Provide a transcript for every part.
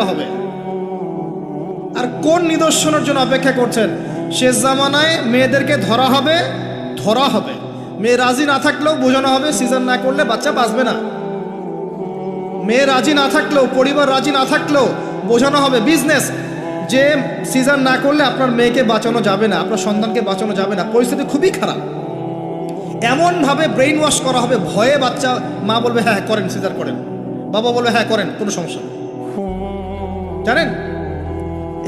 হবে। আর কোন নিদর্শনের জন্য অপেক্ষা করছেন? শেষ জামানায় মেয়েদেরকে ধরা হবে। মেয়ে রাজি না থাকলেও বোঝানো হবে সিজার না করলে বাচ্চা বাঁচবে না। মেয়ে রাজি না থাকলেও, পরিবার রাজি না থাকলেও বোঝানো হবে বিজনেস যে সিজার না করলে আপনার মেয়েকে বাঁচানো যাবে না, আপনার সন্তানকে বাঁচানো যাবে না, পরিস্থিতি খুবই খারাপ। এমনভাবে ব্রেইন ওয়াশ করা হবে, ভয়ে বাচ্চা, মা বলবে হ্যাঁ করেন, সিজার করেন, বাবা বলবে হ্যাঁ করেন, কোনো সমস্যা নেই, জানেন।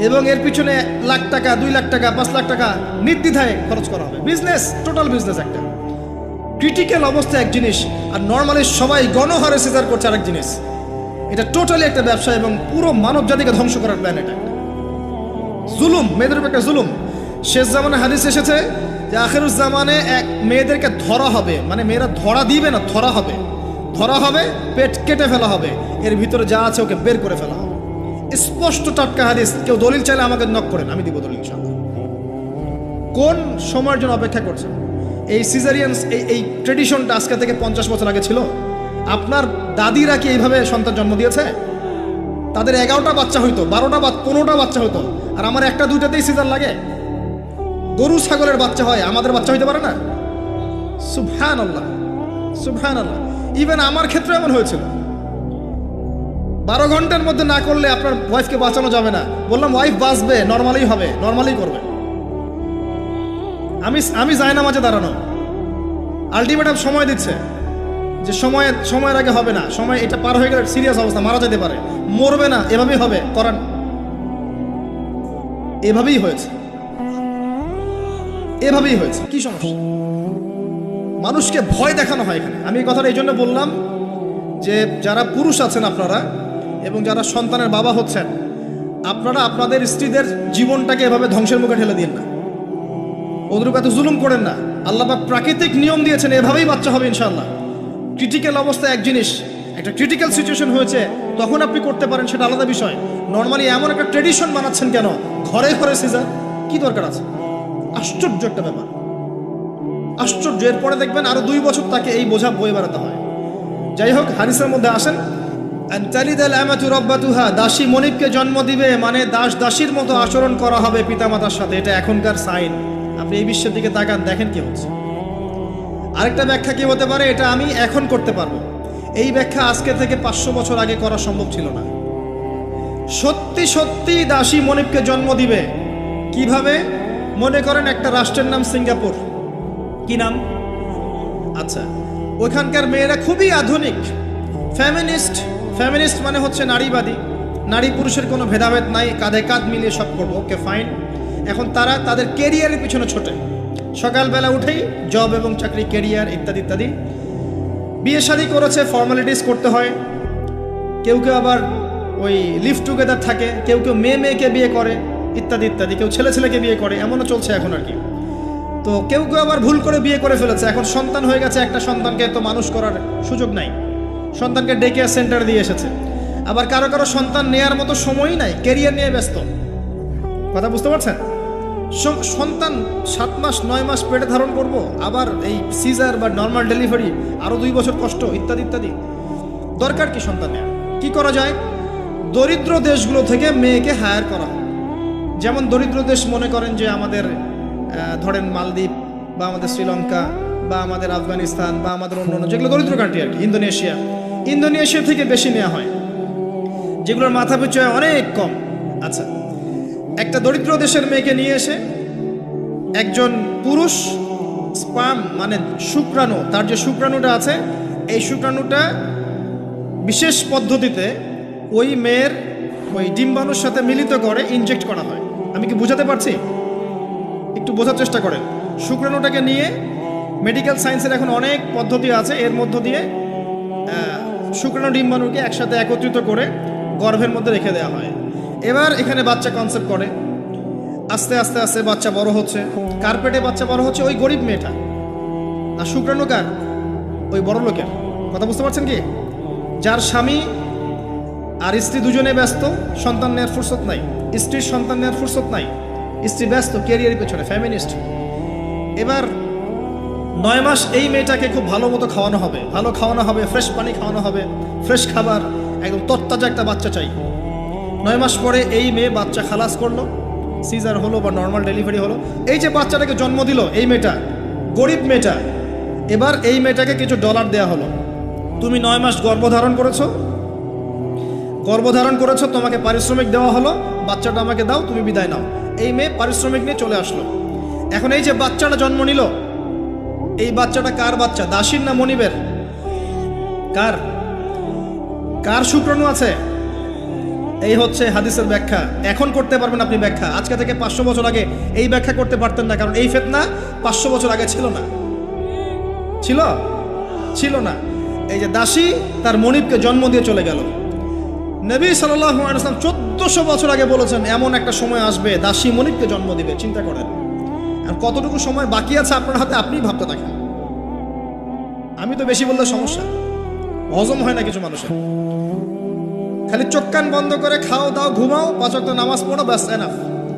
এবং এর পিছনে লাখ টাকা, 2 লাখ টাকা, 5 লাখ টাকা নির্দ্বিধায় খরচ করা হবে। Business, total business. একটা ক্রিটিক্যাল অবস্থা এক জিনিস, আর নর্মালি সবাই গণহারে সিজার করছে আরেক জিনিস। এটা টোটালি একটা ব্যবসা এবং পুরো মানব জাতিকে ধ্বংস করার প্ল্যান। এটা জুলুম, মেয়েদের উপর একটা জুলুম। শেষ জামানে হাদিস এসেছে যে আখিরুজ জামানে মেয়েদেরকে ধরা হবে, মানে মেয়েরা ধরা দিবে না, ধরা হবে, পেট কেটে ফেলা হবে, এর ভিতরে যা আছে ওকে বের করে ফেলা হবে। স্পষ্ট টাটকা হাদিস। কেউ দলিল চাইলে আমাকে নক করেন, আমি দিব দলিল ইনশাআল্লাহ। কোন সময়ের জন্য অপেক্ষা করছেন? এই সিজারিয়ান এই ট্রেডিশনটা আজকে থেকে 50 বছর আগে ছিল। আপনার দাদিরা কি এইভাবে সন্তান জন্ম দিয়েছে? তাদের 11টা বাচ্চা হইতো, 12টা 15টা বাচ্চা হইতো, আর আমার 1টা 2টাতেই সিজার লাগে। গরু ছাগলের বাচ্চা হয়, আমাদের বাচ্চা হইতে পারে না? সুবহানাল্লাহ, সুবহানাল্লাহ। ইভেন আমার ক্ষেত্রে এমন হয়েছিল। 12 ঘন্টার মধ্যে না করলে আপনার ওয়াইফকে বাঁচানো যাবে না। বললাম ওয়াইফ বাঁচবে, নর্মালি হবে, নর্মালি করবে। আমি যাই না মাঝে দাঁড়ানো, আলটিমেটাম সময় দিচ্ছে যে সময়ের আগে হবে না, সময় এটা পার হয়ে গেলে সিরিয়াস অবস্থা, মারা যেতে পারে, মরবে না, এভাবেই হবে, করান। এভাবেই হয়েছে। কি সমস্যা? মানুষকে ভয় দেখানো হয় এখানে। আমি এই কথাটা এই জন্য বললাম যে যারা পুরুষ আছেন আপনারা এবং যারা সন্তানের বাবা হচ্ছেন, আপনারা আপনাদের স্ত্রীদের জীবনটাকে এভাবে ধ্বংসের মুখে ঠেলে দিন না, ওদের উপর এত জুলুম করেন না। আল্লাহ পাক প্রাকৃতিক নিয়ম দিয়েছেন, এভাবেই বাচ্চা হবে ইনশাআল্লাহ। ক্রিটিক্যাল অবস্থা এক জিনিস, একটা ক্রিটিক্যাল সিচুয়েশন হয়েছে তখন আপনি করতে পারেন, সেটা আলাদা বিষয়। নর্মালি এমন একটা ট্রেডিশন বানাচ্ছেন কেন? ঘরে ঘরে সিজার, কি দরকার আছে? আশ্চর্য একটা ব্যাপার, আশ্চর্য। এরপরে দেখবেন আরো 2 বছর তাকে এই বোঝা বয়ে বেড়াতে হয়। যাই হোক, হাদিসের মধ্যে আসেন, দাসী মনিবকে জন্ম দিবে, মানে দাসীর মতো আচরণ করা হবে পিতামাতার সাথে। এটা এখনকার সাইন। আপনি এই বিশ্বের দিকে তাকান, দেখেন কি হচ্ছে। আরেকটা ব্যাখ্যা কি হতে পারে? এটা আমি এখন করতে পারবো। এই ব্যাখ্যা আজকে থেকে 500 বছর আগে করা সম্ভব ছিল না। সত্যি সত্যি দাসী মনিবকে জন্ম দিবে। কিভাবে? মনে করেন একটা রাষ্ট্রের নাম সিঙ্গাপুর। কি নাম? আচ্ছা, ওইখানকার মেয়েরা খুবই আধুনিক, ফেমিনিস্ট মানে হচ্ছে নারীবাদী। নারী পুরুষের কোনো ভেদাভেদ নাই, কাঁধে কাঁধ মিলিয়ে সব করবো, ওকে ফাইন। এখন তারা তাদের কেরিয়ারের পিছনে ছোটে, সকালবেলা উঠেই জব এবং চাকরি, কেরিয়ার ইত্যাদি ইত্যাদি। বিয়ে শাদী করেছে, ফর্মালিটিস করতে হয়। কেউ আবার ওই লিভ টুগেদার থাকে, কেউ মেয়েকে বিয়ে করে ইত্যাদি ইত্যাদি, কেউ ছেলেকে বিয়ে করে, এমনও চলছে এখন আর কি। তো কেউ আবার ভুল করে বিয়ে করে ফেলেছে, এখন সন্তান হয়ে গেছে, একটা সন্তানকে তো মানুষ করার সুযোগ নাই, সন্তানকে ডে কেয়ার সেন্টারে দিয়ে এসেছে। আবার কারো সন্তান নেয়ার মতো সময়ই নাই, কেরিয়ার নিয়ে ব্যস্ত। কথা বুঝতে পারছেন? সন্তান 7 মাস 9 মাস পেটে ধারণ করব, আবার এই সিজার বা নর্মাল ডেলিভারি, আরো 2 বছর কষ্ট ইত্যাদি ইত্যাদি। দরকার কি সন্তান নেওয়া? কি করা যায়? দরিদ্র দেশগুলো থেকে মেয়েকে হায়ার করা। যেমন দরিদ্র দেশ মনে করেন যে আমাদের ধরেন মালদ্বীপ বা আমাদের শ্রীলঙ্কা বা আমাদের আফগানিস্তান বা আমাদের অন্য যেগুলো দরিদ্র কান্ট্রি আর কি, ইন্দোনেশিয়া থেকে বেশি নেওয়া হয়, যেগুলোর মাথা পিছু অনেক কম। আচ্ছা, একটা দরিদ্র দেশের মেয়েকে নিয়ে এসে একজন পুরুষ স্পার্ম মানে শুক্রাণু, তার যে শুক্রাণুটা আছে, এই শুক্রাণুটা বিশেষ পদ্ধতিতে ওই মেয়ের ওই ডিম্বাণুর সাথে মিলিত করে ইনজেক্ট করা হয়। আমি কি বোঝাতে পারছি? একটু বোঝার চেষ্টা করেন। শুক্রাণুটাকে নিয়ে মেডিকেল সায়েন্সের এখন অনেক পদ্ধতি আছে, এর মধ্য দিয়ে শুক্রাণু ডিম্বাণুকে একসাথে একত্রিত করে গর্ভের মধ্যে রেখে দেওয়া হয়। এবার এখানে বাচ্চা কনসেপ্ট করে, আস্তে আস্তে আস্তে বাচ্চা বড় হচ্ছে। কার পেটে বাচ্চা বড় হচ্ছে? ওই গরিব মেয়েটা। আর শুক্রাণু কার? ওই বড় লোকের। কথা বুঝতে পারছেন কি? যার স্বামী আর স্ত্রী দুজনে ব্যস্ত, সন্তান নেওয়ার ফুরসত নাই, স্ত্রীর সন্তান নেওয়ার ফুরসত নাই, স্ত্রী ব্যস্ত কেরিয়ারের পেছনে, ফেমিনিস্ট। এবার 9 মাস এই মেয়েটাকে খুব ভালো মতো খাওয়ানো হবে, ফ্রেশ পানি খাওয়ানো হবে, ফ্রেশ খাবার, একদম তরতাজা একটা বাচ্চা চাই। 9 মাস পরে এই মেয়ে বাচ্চা খালাস করলো, সিজার হলো বা নর্মাল ডেলিভারি হলো। এই যে বাচ্চাটাকে জন্ম দিল এই মেয়েটা, গরিব মেয়েটা, এবার এই মেয়েটাকে কিছু ডলার দেয়া হলো। তুমি 9 মাস গর্ভধারণ করেছো, তোমাকে পারিশ্রমিক দেওয়া হলো, বাচ্চাটা আমাকে দাও, তুমি বিদায় নাও। এই মেয়ে পারিশ্রমিক নিয়ে চলে আসলো। এখন এই যে বাচ্চাটা জন্ম নিল, এই বাচ্চাটা কার বাচ্চা? দাসীর না মনিবের? কার শুক্রাণু আছে? এই হচ্ছে হাদিসের ব্যাখ্যা। এখন করতে পারবেন আপনি ব্যাখ্যা, আজকে থেকে 500 বছর আগে এই ব্যাখ্যা করতে পারতেন না, কারণ এই ফিতনা 500 বছর আগে ছিল না। এই যে দাসী তার মনিবকে জন্ম দিয়ে চলে গেল। নবী সাল্লাল্লাহু আলাইহি ওয়াসাল্লাম 1400 বছর আগে বলেছেন এমন একটা সময় আসবে দাসী মনিবকে জন্ম দিবে। চিন্তা করেন আর কতটুকু সময় বাকি আছে আপনার হাতে, আপনিই ভাবতে থাকেন। আমি তো বেশি বললে সমস্যা, হজম হয় না কিছু মানুষের। খালি চোখ কান বন্ধ করে খাও দাও ঘুমাও 5 ওয়াক্ত নামাজ পড়ো, ব্যাস এনাফ।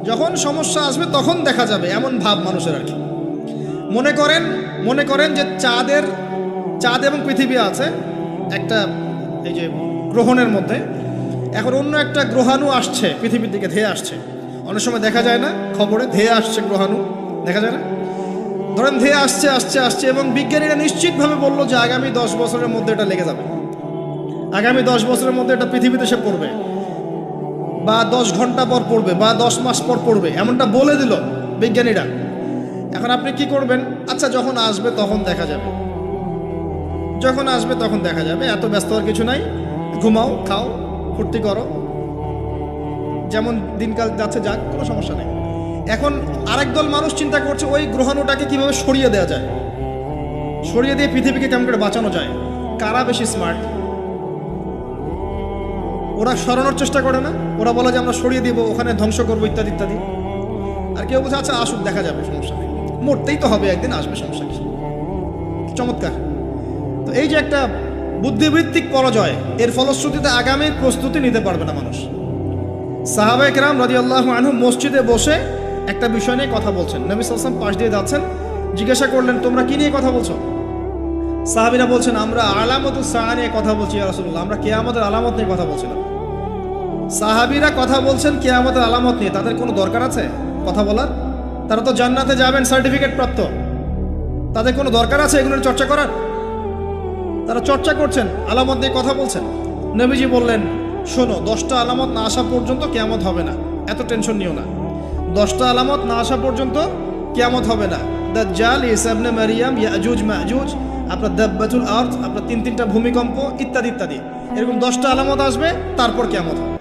যখন সমস্যা আসবে তখন দেখা যাবে, এমন ভাব মানুষের আর কি। মনে করেন যে চাঁদ এবং পৃথিবী আছে একটা এই যে গ্রহণের মধ্যে। এখন অন্য একটা গ্রহাণু আসছে পৃথিবীর দিকে, ধেয়ে আসছে। অনেক সময় দেখা যায় না খবরে, ধেয়ে আসছে গ্রহাণু, দেখা যায় না? ধরেন ধেয়ে আসছে এবং বিজ্ঞানীরা নিশ্চিতভাবে বললো যে আগামী 10 বছরের মধ্যে এটা লেগে যাবে, আগামী 10 বছরের মধ্যে এটা পৃথিবীতে এসে পড়বে, বা 10 ঘন্টা পর পড়বে, বা 10 মাস পর পড়বে, এমনটা বলে দিল বিজ্ঞানীরা। এখন আপনি কি করবেন? আচ্ছা যখন আসবে তখন দেখা যাবে, এত ব্যস্ত হওয়ার কিছু নাই, ঘুমাও খাও ফুর্তি করো, যেমন দিনকাল যাচ্ছে যাক, কোনো সমস্যা নেই। এখন আরেক দল মানুষ চিন্তা করছে ওই গ্রহাণুটাকে কিভাবে সরিয়ে দেওয়া যায়, সরিয়ে দিয়ে পৃথিবীকে কেমন করে বাঁচানো যায়। কারা বেশি স্মার্ট? ওরা সরানোর চেষ্টা করে না, ওরা বলে যে আমরা সরিয়ে দিব, ওখানে ধ্বংস করবো ইত্যাদি ইত্যাদি। আর কেউ বলছে আচ্ছা আসুক দেখা যাবে, সমস্যা নেই, মরতেই তো হবে একদিন, আসবে, সমস্যা কি। চমৎকার। তো এই যে একটা বুদ্ধিবৃত্তিক পরাজয়, এর ফলশ্রুতিতে আগামীর প্রস্তুতি নিতে পারবে না মানুষ। সাহাবায়ে কেরাম রাদিয়াল্লাহু আনহুম মসজিদে বসে একটা বিষয় নিয়ে কথা বলছেন, নবী সাল্লাল্লাহু আলাইহি ওয়াসাল্লাম পাশ দিয়ে যাচ্ছেন, জিজ্ঞাসা করলেন তোমরা কি নিয়ে কথা বলছো? সাহাবীরা বলছেন আমরা আলামাতুস সাআ নিয়ে কথা বলছি ইয়া রাসূলুল্লাহ, আমরা কিয়ামতের আলামত নিয়ে কথা বলছিলাম। সাহাবীরা কথা বলছেন কিয়ামতের আলামত নিয়ে, তাদের কোনো দরকার আছে কথা বলার? তারা তো জান্নাতে যাবেন সার্টিফিকেট প্রাপ্ত, তাদের কোনো দরকার আছে এগুলোর চর্চা করার? তারা চর্চা করছেন, আলামত নিয়ে কথা বলছেন। নবীজি বললেন শোনো, 10টা আলামত না আসা পর্যন্ত কিয়ামত হবে না, এত টেনশন নিও না। 10টা আলামত না আসা পর্যন্ত কিয়ামত হবে না। দাজ্জাল, ঈসা ইবনে মারিয়াম, ইয়াজুজ মাজুজ, আপনার দাব্বাতুল আরদ, আপনার 3টা ভূমিকম্প ইত্যাদি ইত্যাদি, এরকম 10টা আলামত আসবে, তারপর কিয়ামত হবে।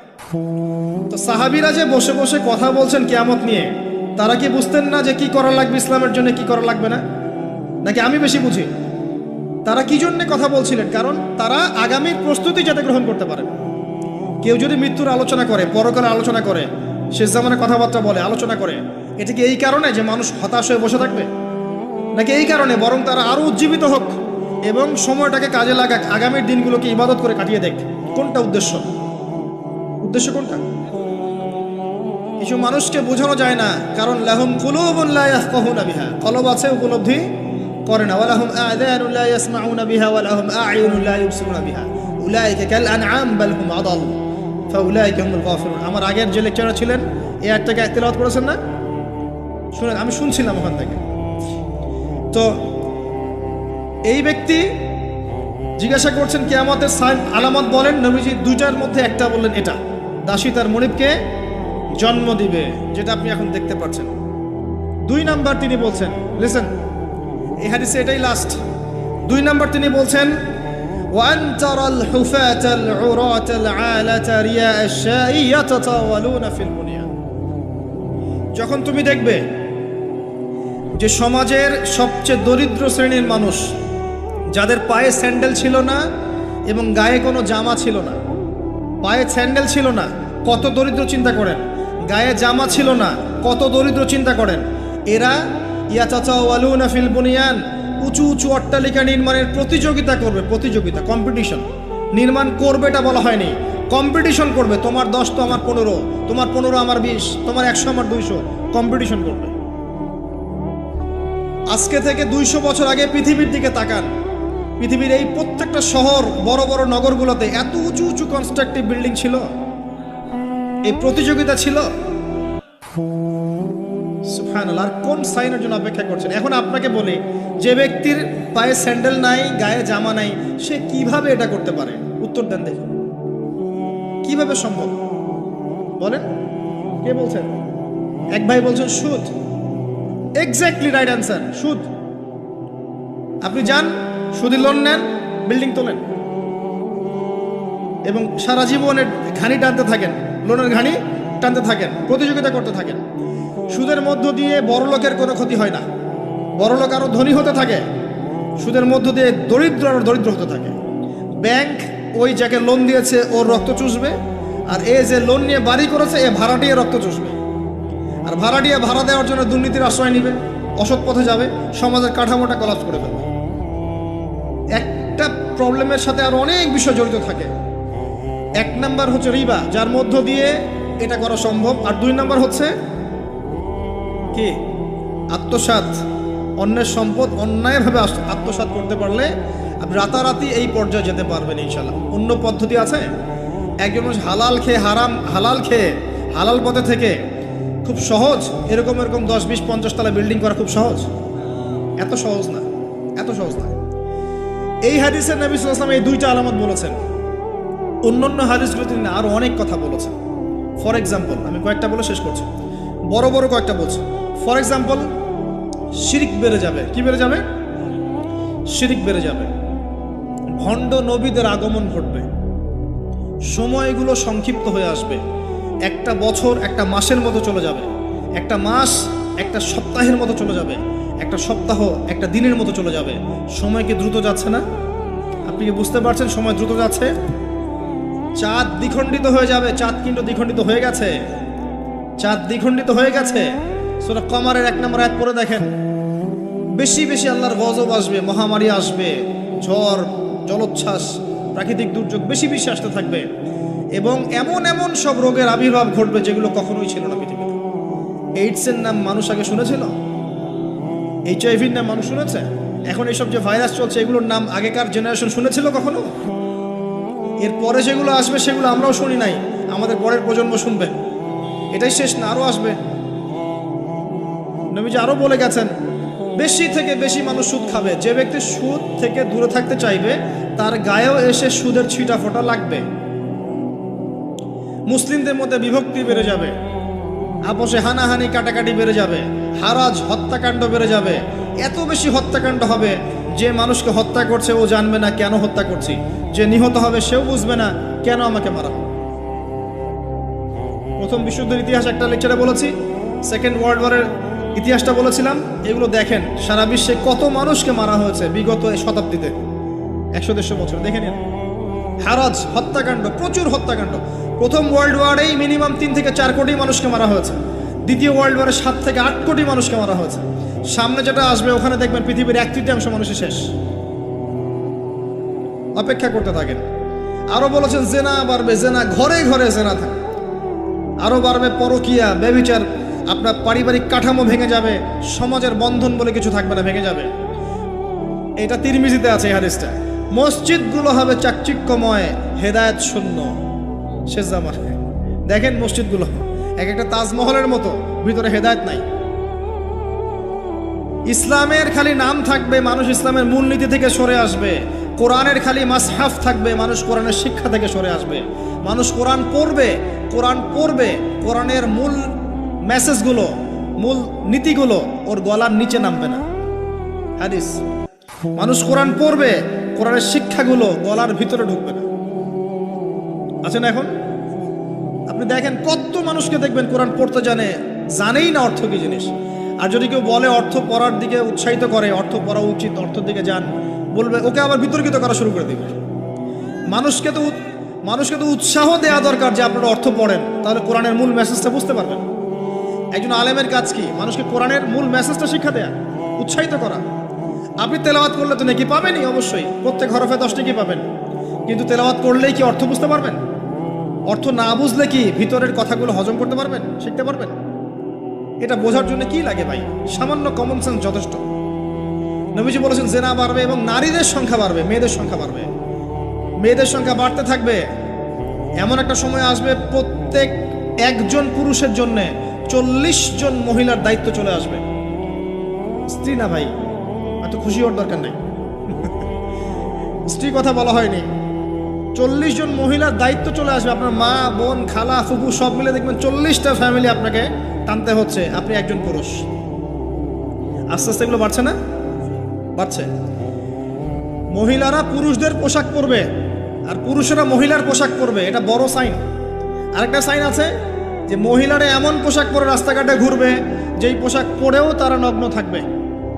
তো সাহাবীরা যে বসে বসে কথা বলছেন কিয়ামত নিয়ে, তারা কি বুঝতেন না যে কি করা লাগবে ইসলামের জন্য, কি করা লাগবে না? নাকি আমি বেশি বুঝি? তারা কি জন্য কথা বলছিলেন? কারণ তারা আগামীর প্রস্তুতি যাতে গ্রহণ করতে পারে। কেউ যদি মৃত্যুর আলোচনা করে, পরকালের আলোচনা করে, শেষ জামানের কথাবার্তা বলে, আলোচনা করে, এটা কি এই কারণে যে মানুষ হতাশ হয়ে বসে থাকবে? নাকি এই কারণে বরং তারা আরো উজ্জীবিত হোক এবং সময়টাকে কাজে লাগাক, আগামীর দিনগুলোকে ইবাদত করে কাটিয়ে দেখ? কোনটা উদ্দেশ্য কোনটা? কিছু মানুষকে বোঝানো যায় না, কারণ লাহুম কুলুবুন লা ইয়াফকাহুনা বিহা, কলব আছে উপলব্ধি করে না। ওয়ালাহুম আযানুন লা ইয়াসমাউনা বিহা ওয়ালাহুম আ'য়ুনুন লা ইউবসিরুনা বিহা উলাইকা কাল আনআম বাল হুম আদাল ফাউলাইকা হুমুল গাফিলুন। আমার আগের যে লেকচারার ছিলেন এই আয়াতটাকে তেলাওয়াত করেছেন না? শুনেন, আমি শুনছিলাম ওখান থেকে। তো এই ব্যক্তি জিজ্ঞাসা করছেন কিয়ামতের আলামত বলেন, নবীজি 2টার মধ্যে একটা বললেন, এটা দাসী তার মনিবকে জন্ম দিবে, যেটা আপনি এখন দেখতে পাচ্ছেন। 2 নাম্বার তিনি বলছেন, লিসেন, এই হাদিসে এটাই লাস্ট। 2 নাম্বার তিনি বলছেন ওয়ান তারাল হুফাতাল উরাতাল আলাতা রিয়া আশ-শাই ইয়াতাতাওয়ালুনা ফিল বুনিয়ান। যখন তুমি দেখবে যে সমাজের সবচেয়ে দরিদ্র শ্রেণীর মানুষ, যাদের পায়ে স্যান্ডেল ছিল না এবং গায়ে কোনো জামা ছিল না, পায়ে স্যান্ডেল ছিল না, কত দরিদ্র চিন্তা করেন, গায়ে জামা ছিল না, কত দরিদ্র চিন্তা করেন, এরা ইয়াতাতাওয়ালুনা ফিল বুনিয়ান, উঁচু উঁচু অট্টালিকা নির্মাণের প্রতিযোগিতা করবে, কম্পিটিশন। নির্মাণ করবে এটা বলা হয়নি, কম্পিটিশন করবে। তোমার 10 তো আমার 15, তোমার 15 আমার 20, তোমার 100 আমার 200, কম্পিটিশন করবে। আজকে থেকে 200 বছর আগে পৃথিবীর দিকে তাকান, পৃথিবীর এই প্রত্যেকটা শহর, বড় বড় নগরগুলোতে এত উঁচু উঁচু কনস্ট্রাকটিভ বিল্ডিং ছিল? এই প্রতিযোগিতা ছিল। সুবহানাল্লাহ। আর কোন সাইনের জন্য অপেক্ষা করছেন? এখন আপনাকে বলি, যে ব্যক্তির পায়ে স্যান্ডেল নাই, গায়ে জামা নাই, সে কিভাবে এটা করতে পারে? উত্তর দেন দেখি, কিভাবে সম্ভব বলেন? কে বলছেন? এক ভাই বলছেন সুদ। এক্স্যাক্টলি রাইট অ্যান্সার, সুদ। আপনি যান, সুদি লোন নেন, বিল্ডিং তোলেন এবং সারা জীবনের ঘানি টানতে থাকেন, লোনের ঘানি টানতে থাকেন, প্রতিযোগিতা করতে থাকেন। সুদের মধ্য দিয়ে বড় লোকের কোনো ক্ষতি হয় না, বড় লোক আরো ধনী হতে থাকে। সুদের মধ্য দিয়ে দরিদ্র আরো দরিদ্র হতে থাকে। ব্যাংক ওই যাকে লোন দিয়েছে ওর রক্ত চুষবে, আর এ যে লোন নিয়ে বাড়ি করেছে এ ভাড়াটিয়ে রক্ত চুষবে। আর ভাড়াটিয়ে ভাড়া দেওয়ার জন্য দুর্নীতির আশ্রয় নিবে, অসৎ পথে যাবে, সমাজের কাঠামোটা কলাপস করে ফেলবে। একটা প্রবলেমের সাথে আরো অনেক বিষয় জড়িত থাকে। এক নাম্বার হচ্ছে রিবা, যার মধ্য দিয়ে এটা করা সম্ভব। আর দুই নাম্বার হচ্ছে কি? আত্মসাৎ। অন্যের সম্পদ অন্যায়ভাবে আত্মসাৎ করতে পারলে আপনি রাতারাতি এই পর্যায়ে যেতে পারবেন ইনশাল্লাহ। অন্য পদ্ধতি আছে? একজন মানুষ হালাল খেয়ে হালাল পথে থেকে খুব সহজ এরকম 10, 20, 50 তলা বিল্ডিং করা খুব সহজ? এত সহজ না, এত সহজ না। এই হাদিসে নবী সাল্লাল্লাহু আলাইহি ওয়াসাল্লাম এই দুইটা আলামত বলেছেন। অন্যান্য হাদিসগুলো তিনি আরো অনেক কথা বলেছেন। ফর এক্সাম্পল, আমি কয়েকটা বলে শেষ করছি, বড় বড় কয়েকটা বলছি। ফর এক্সাম্পল, শিরিক বেড়ে যাবে। কি বেড়ে যাবে? শিরিক বেড়ে যাবে। ভণ্ড নবীদের আগমন ঘটবে, সময়গুলো সংক্ষিপ্ত হয়ে আসবে। একটা বছর একটা মাসের মতো চলে যাবে, একটা মাস একটা সপ্তাহের মতো চলে যাবে, একটা সপ্তাহ একটা দিনের মতো চলে যাবে। সময় কি দ্রুত যাচ্ছে না? আপনি কি বুঝতে পারছেন সময় দ্রুত যাচ্ছে? চাঁদ দ্বিখণ্ডিত হয়ে যাবে। চাঁদ কিন্তু দ্বিখণ্ডিত হয়ে গেছে, চাঁদ দ্বিখণ্ডিত হয়ে গেছে। সূরা কমারের 1 নম্বর আয়াত পড়ে দেখেন। বেশি বেশি আল্লাহর গজব আসবে, মহামারী আসবে, ঝড়, জলোচ্ছ্বাস, প্রাকৃতিক দুর্যোগ বেশি বেশি আসতে থাকবে এবং এমন এমন সব রোগের আবির্ভাব ঘটবে যেগুলো কখনোই ছিল না পৃথিবীতে। এইডসের নাম মানুষ আগে শুনেছিল? HIV-র নাম মানুষ শুনেছে? এখন এইসব যে ভাইরাস চলছে এগুলোর নাম আগেকার জেনারেশন শুনেছিল কখনো? এরপরে যেগুলো আসবে সেগুলো আমরাও শুনি নাই, আমাদের পরের প্রজন্ম শুনবে। এটাই শেষ না, আরো আসবে। নবীজি আরো বলে গেছেন, বেশি থেকে বেশি মানুষ সুদ খাবে। যে ব্যক্তি সুদ থেকে দূরে থাকতে চাইবে তার গায়েও এসে সুদের ছিটা ফোঁটা লাগবে। মুসলিমদের মধ্যে বিভক্তি বেড়ে যাবে, আপোষে হানাহানি কাটাকাটি বেড়ে যাবে, হারাজ হত্যাকাণ্ড বেড়ে যাবে। এত বেশি হত্যাকাণ্ড হবে যে মানুষকে হত্যা করছে ও জানবে না কেন হত্যা করছি, যে নিহত হবে সেও বুঝবে না কেন আমাকে মারা হবে। প্রথম বিশ্বযুদ্ধের ইতিহাস একটা লেকচারে বলেছি, সেকেন্ড ওয়ার্ল্ড ওয়ারের ইতিহাসটা বলেছিলাম। এগুলো দেখেন সারা বিশ্বে কত মানুষকে মারা হয়েছে বিগত শতাব্দীতে, 100-150 বছর দেখে নিন। হারাজ হত্যাকাণ্ড, প্রচুর হত্যাকাণ্ড। প্রথম ওয়ার্ল্ড ওয়ারেই মিনিমাম 3 থেকে 4 কোটি মানুষকে মারা হয়েছে। দ্বিতীয় ওয়ার্ল্ড ওয়ারে 7 থেকে 8 কোটি মানুষকে মারা হয়েছে। সামনে যেটা আসবে ওখানে দেখবেন পৃথিবীর 1/3 মানুষই শেষ। অপেক্ষা করতে থাকেন। আরো বলেছেন জেনা বাড়বে, জেনা ঘরে ঘরে জেনা থাকে। আরো বাড়বে পরকিয়া, ব্যভিচার। আপনার পারিবারিক কাঠামো ভেঙে যাবে, সমাজের বন্ধন বলে কিছু থাকবে না, ভেঙে যাবে। এটা তিরমিজিতে আছে এই হাদিসটা। মসজিদগুলো হবে চাকচিক্যময়, হেদায়েত শূন্য। শেষ জামানে দেখেন মসজিদগুলো এক একটা তাজমহলের মতো, ভিতরে হেদায়েত নাই। ইসলামের খালি নাম থাকবে, মানুষ ইসলামের মূলনীতি থেকে সরে আসবে। কোরআনের খালি মাসহাফ থাকবে, মানুষ কোরআনের শিক্ষা থেকে সরে আসবে। মানুষ কোরআন পড়বে, কোরআনের মূল মেসেজগুলো, মূল নীতিগুলো ওর গলার নিচে নামবে না। হাদিস। মানুষ কোরআন পড়বে, কোরআনের শিক্ষাগুলো গলার ভিতরে ঢুকবে না। আছে না? এখন আপনি দেখেন কত মানুষকে দেখবেন কোরআন পড়তে জানেই না অর্থ কি জিনিস। আর যদি কেউ বলে অর্থ পড়ার দিকে উৎসাহিত করে, অর্থ পড়া উচিত, অর্থের দিকে যান বলবে, ওকে আবার বিতর্কিত করা শুরু করে দিবে। মানুষকে তো উৎসাহ দেওয়া দরকার যে আপনারা অর্থ পড়েন, তাহলে কোরআনের মূল মেসেজটা বুঝতে পারবেন। একজন আলেমের কাজ কি? মানুষকে কোরআনের মূল মেসেজটা শিক্ষা দেয়া, উৎসাহিত করা। আপনি তেলাওয়াত করলে তো নেকি পাবেনই, অবশ্যই প্রত্যেক হরফে 10 নেকি পাবেন, কিন্তু তেলাওয়াত করলেই কি অর্থ বুঝতে পারবেন? অর্থ না বুঝলে কি ভিতরের কথাগুলো হজম করতে পারবেন, শিখতে পারবেন? এটা বোঝার জন্য কি লাগে ভাই? সামান্য কমন সেন্স যথেষ্ট। নবীজি বলেছেন জেনা বাড়বে এবং নারীদের সংখ্যা বাড়বে, মেয়েদের সংখ্যা বাড়বে। মেয়েদের সংখ্যা বাড়তে থাকবে। এমন একটা সময় আসবে প্রত্যেক একজন পুরুষের জন্য 40 জন মহিলার দায়িত্ব চলে আসবে। স্ত্রী না ভাই, এত খুশি হওয়ার দরকার নেই, স্ত্রী কথা বলা হয়নি। 40 জন মহিলার দায়িত্ব চলে আসবে। আপনার মা, বোন, খালা, ফুফু সব মিলে দেখবেন 40টা ফ্যামিলি আপনাকে টানতে হচ্ছে, আপনি একজন পুরুষ। আস্তে আস্তে এগুলো বাড়ছে না? বাড়ছে। মহিলারা পুরুষদের পোশাক পরবে আর পুরুষেরা মহিলার পোশাক পরবে, এটা বড় সাইন। আরেকটা সাইন আছে যে মহিলারা এমন পোশাক পরে রাস্তাঘাটে ঘুরবে যেই পোশাক পরেও তারা নগ্ন থাকবে।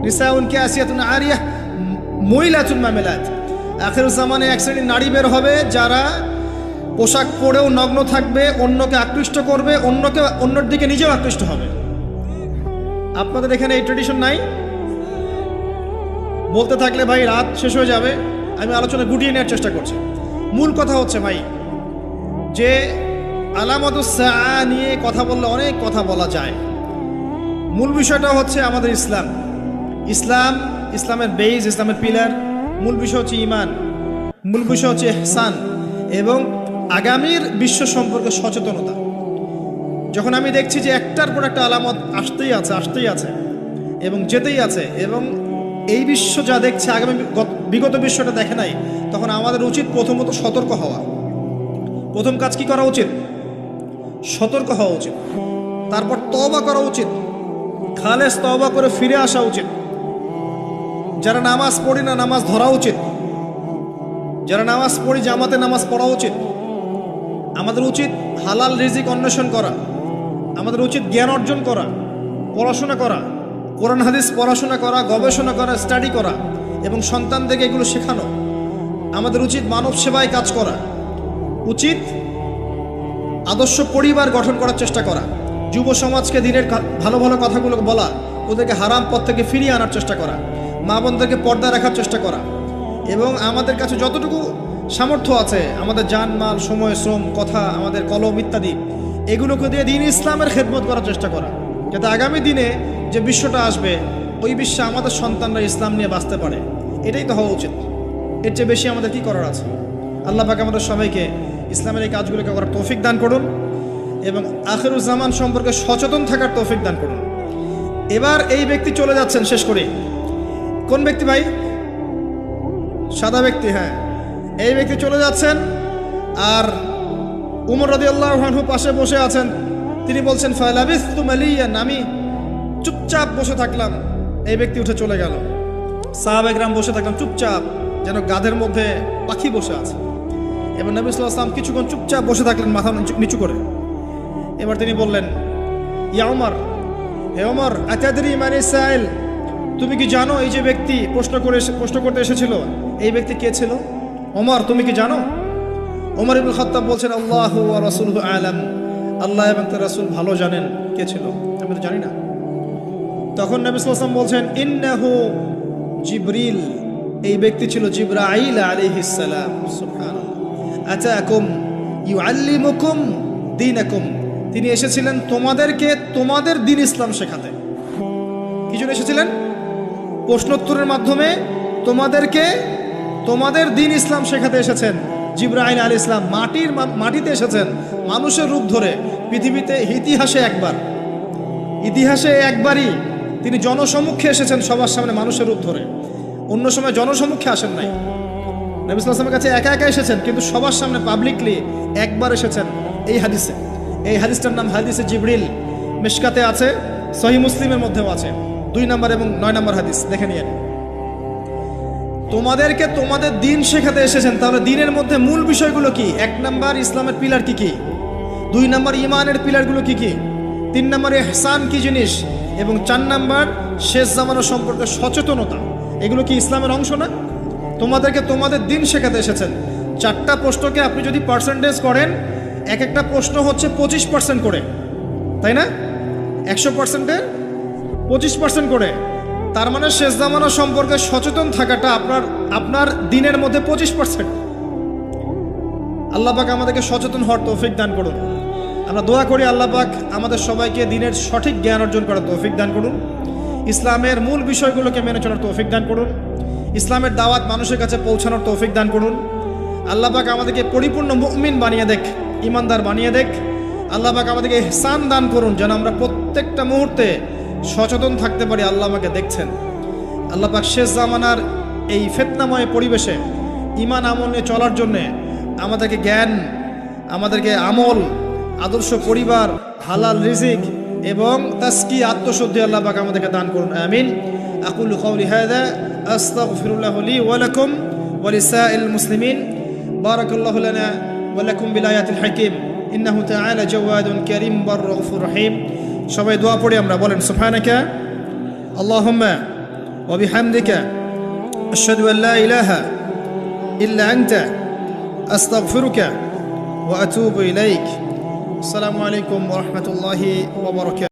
নিসাউন কাসিয়াতুন আরিয়াহ মুইলাতুন মামিলাত। আখির জামানে এক শ্রেণীর নারী বের হবে যারা পোশাক পরেও নগ্ন থাকবে, অন্যকে আকৃষ্ট করবে, অন্যর দিকে নিজেও আকৃষ্ট হবে। আপনাদের এখানে এই ট্রেডিশন নাই? বলতে থাকলে ভাই রাত শেষ হয়ে যাবে, আমি আলোচনা গুটিয়ে নেওয়ার চেষ্টা করছি। মূল কথা হচ্ছে ভাই যে আলামাতুস সাআ নিয়ে কথা বললে অনেক কথা বলা যায়। মূল বিষয়টা হচ্ছে আমাদের ইসলামের বেজ, ইসলামের পিলার। মূল বিষয় হচ্ছে ঈমান, মূল বিষয় হচ্ছে ইহসান এবং আগামীর বিশ্ব সম্পর্কে সচেতনতা। যখন আমি দেখছি যে একটার পর একটা আলামত আসতেই আছে এবং যেতেই আছে, এবং এই বিশ্ব যা দেখছে আগামী বিগত বিশ্বটা দেখে নাই, তখন আমাদের উচিত প্রথমত সতর্ক হওয়া। প্রথম কাজ কি করা উচিত? সতর্ক হওয়া উচিত। তারপর তওবা করা উচিত, খালেস তওবা করে ফিরে আসা উচিত। যারা নামাজ পড়ি না, নামাজ ধরা উচিত। যারা নামাজ পড়ি, জামাতে নামাজ পড়া উচিত। আমাদের উচিত হালাল রিজিক অন্বেষণ করা। আমাদের উচিত জ্ঞান অর্জন করা, পড়াশোনা করা, কোরআন হাদিস পড়াশোনা করা, গবেষণা করা, স্টাডি করা এবং সন্তানদেরকে এগুলো শেখানো। আমাদের উচিত মানব সেবায় কাজ করা, উচিত আদর্শ পরিবার গঠন করার চেষ্টা করা, যুব সমাজকে দিনের ভালো ভালো কথাগুলো বলা, ওদেরকে হারাম পথ থেকে ফিরিয়ে আনার চেষ্টা করা, মা বোনদেরকে পর্দা রাখার চেষ্টা করা, এবং আমাদের কাছে যতটুকু সামর্থ্য আছে আমাদের জানমাল, সময়, শ্রম, কথা, আমাদের কলম ইত্যাদি এগুলোকে দিয়ে দিন ইসলামের খেদমত করার চেষ্টা করা, যাতে আগামী দিনে যে বিশ্বটা আসবে ওই বিশ্বে আমাদের সন্তানরা ইসলাম নিয়ে বাঁচতে পারে। এটাই তো হওয়া উচিত। এর চেয়ে বেশি আমাদের কি করার আছে? আল্লাহ পাক আমাদের সবাইকে ইসলামের এই কাজগুলোকে করার তৌফিক দান করুন এবং আখিরুজ জামান সম্পর্কে সচেতন থাকার তৌফিক দান করুন। এবার এই ব্যক্তি চলে যাচ্ছেন, শেষ করে। কোন ব্যক্তি ভাই? সাদা ব্যক্তি, হ্যাঁ। এই ব্যক্তি চলে যাচ্ছেন আর উমর রাদিয়াল্লাহু আনহু পাশে বসে আছেন। তিনি বলছেন ফালাবিস্তু মালিয়ান, আমি চুপচাপ বসে থাকলাম। এই ব্যক্তি উঠে চলে গেল। সাহাবায়ে কেরাম বসে থাকলাম চুপচাপ, যেন গাধের মধ্যে পাখি বসে আছে। এবার নবী সাল্লাল্লাহু আলাইহি ওয়াসাল্লাম কিছুক্ষণ চুপচাপ বসে থাকলেন, মাথা নিচু করে। এবার তিনি বললেন, ইয়া উমর, হে উমর, আতাদরি মানে সাইল, তুমি কি জানো এই যে ব্যক্তি প্রশ্ন করতে এসেছিল, এই ব্যক্তি কে ছিল? ওমর, তুমি কি জানো? ওমর ইবনে খাত্তাব বলছেন, আল্লাহু ওয়া রাসূলুহু আ'লাম, আল্লাহ এবং তার রাসূল ভালো জানেন কে ছিল, আমি তো জানি না। তখন নবী সাল্লাল্লাহু আলাইহি ওয়াসাল্লাম বলছেন, ইন্নাহু জিবরিল, এই ব্যক্তি ছিল জিবরাইল আলাইহিস সালাম। সুবহানাল্লাহ। আতাকুম ইউআল্লিমুকুম দীনাকুম, তিনি এসেছিলেন তোমাদেরকে তোমাদের দ্বীন ইসলাম শেখাতে। কি জন্য এসেছিলেন? প্রশ্নোত্তরের মাধ্যমে তোমাদেরকে তোমাদের দ্বীন ইসলাম শেখাতে এসেছেন। জিবরাইল আলাইহিস সালাম মাটিতে এসেছেন মানুষের রূপ ধরে। পৃথিবীতে ইতিহাসে একবারই তিনি জনসমক্ষে এসেছেন, সবার সামনে মানুষের রূপ ধরে। অন্য সময় জনসমক্ষে আসেন নাই। নবী সাল্লাল্লাহু আলাইহি ওয়াসাল্লামের কাছে একা একা এসেছেন, কিন্তু সবার সামনে পাবলিকলি একবার এসেছেন। এই হাদিসটার নাম হাদিসে জিবরিল। মিশকাতে আছে, সহিহ মুসলিমের মধ্যেও আছে, 2 নম্বর এবং 9 নম্বর হাদিস, দেখে নিয়েন। তোমাদেরকে তোমাদের দ্বীন শেখাতে এসেছেন। তাহলে দ্বীনের মধ্যে মূল বিষয়গুলো কি? 1 নম্বর ইসলামের পিলার কি কি, 2 নম্বর ঈমানের পিলারগুলো কি কি, 3 নম্বর ইহসান কি জিনিস, এবং 4 নম্বর শেষ জামানা সম্পর্কে সচেতনতা। এগুলো কি ইসলামের অংশ না? তোমাদেরকে তোমাদের দ্বীন শেখাতে এসেছেন। 4টা প্রশ্নকে আপনি যদি পার্সেন্টেজ করেন, এক একটা প্রশ্ন হচ্ছে 25% করে, তাই না? 100%-এ 25% করে। তার মানে শেষ জামানা সম্পর্কে সচেতন থাকাটা আপনার দিনের মধ্যে 25%। আল্লাহ পাক আমাদেরকে সচেতন হওয়ার তৌফিক দান করুন। আমরা দোয়া করি আল্লাহ পাক আমাদের সবাইকে দিনের সঠিক জ্ঞান অর্জন করার তৌফিক দান করুন। ইসলামের মূল বিষয়গুলোকে মেনে চলার তৌফিক দান করুন। ইসলামের দাওয়াত মানুষের কাছে পৌঁছানোর তৌফিক দান করুন। আল্লাহ পাক আমাদেরকে পরিপূর্ণ মুমিন বানিয়ে দেখ, ইমানদার বানিয়ে দেখ। আল্লাহ পাক আমাদেরকে ইহসান দান করুন যেন আমরা প্রত্যেকটা মুহূর্তে সচেতন থাকতে পারি আল্লাহ আমাকে দেখছেন। আল্লাহ পাক শেষ জামানার এই ফিতনাময় পরিবেশে ঈমান আমল নিয়ে চলার জন্যে আমাদেরকে জ্ঞান, আমাদেরকে আমল, আদর্শ পরিবার, হালাল রিজিক এবং তাসকি আত্মশুদ্ধি আল্লাহ পাক আমাদেরকে দান করুন। আমিন। আকুলু কাউলি হাযা আস্তাগফিরুল্লাহ লি ওয়া লাকুম ওয়া লিসাইল মুসলিমিন। বারাকাল্লাহু লানা ওয়া লাকুম বিল আয়াতিল হাকীম ইন্নাহু তাআলা জাওয়াদুন কারীম বারর গফুর রহিম। সবাই দোয়া পড়ি আমরা, বলেন সুবহানাকা আল্লাহুম্মা ওয়া বিহামদিকা আশহাদু আল লা ইলাহা ইল্লা আনতা আস্তাগফিরুকা ওয়া আতুবু ইলাইক। আসসালামু আলাইকুম ওয়া রাহমাতুল্লাহি ওয়া বারাকাতুহু।